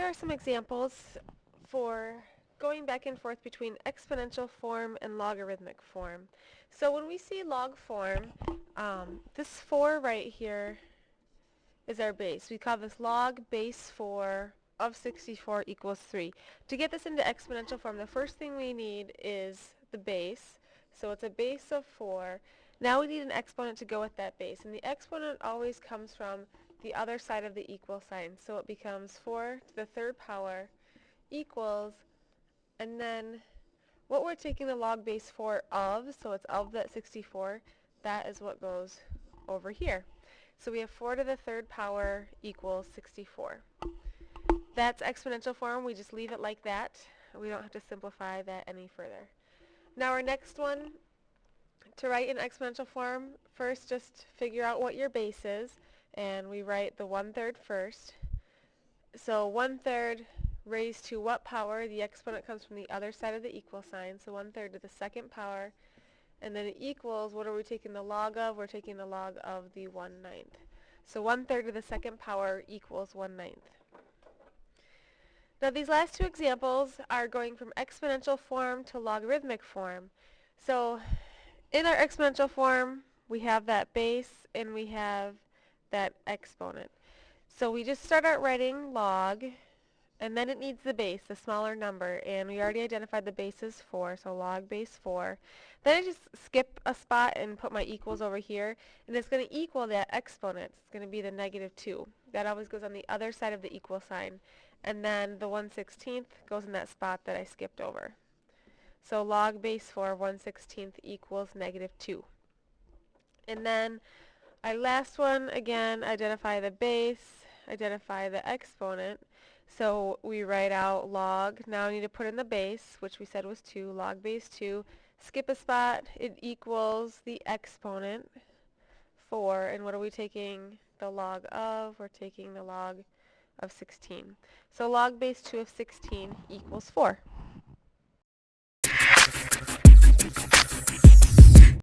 are some examples for going back and forth between exponential form and logarithmic form. So when we see log form, this 4 right here is our base. We call this log base 4 of 64 equals 3. To get this into exponential form, the first thing we need is the base. So it's a base of 4. Now we need an exponent to go with that base. And the exponent always comes from the other side of the equal sign. So it becomes 4 to the third power equals, and then what we're taking the log base 4 of, so it's of that 64, that is what goes over here. So we have 4 to the third power equals 64. That's exponential form. We just leave it like that. We don't have to simplify that any further. Now our next one, to write in exponential form, first just figure out what your base is, and we write the 1/3 first. So 1/3 raised to what power? The exponent comes from the other side of the equal sign, so 1/3 to the second power, and then it equals, what are we taking the log of? We're taking the log of the 1/9. So 1/3 to the second power equals 1/9. Now these last two examples are going from exponential form to logarithmic form. So in our exponential form, we have that base and we have that exponent. So we just start out writing log, and then it needs the base, the smaller number, and we already identified the base as 4, so log base 4. Then I just skip a spot and put my equals over here, and it's going to equal that exponent. It's going to be the -2. That always goes on the other side of the equal sign. And then the 1/16 goes in that spot that I skipped over. So log base 4 1/16 equals -2. And then our last one, again, identify the base, identify the exponent. So we write out log, now I need to put in the base, which we said was 2, log base 2, skip a spot, it equals the exponent, 4, and what are we taking the log of? We're taking the log of 16. So log base 2 of 16 equals 4.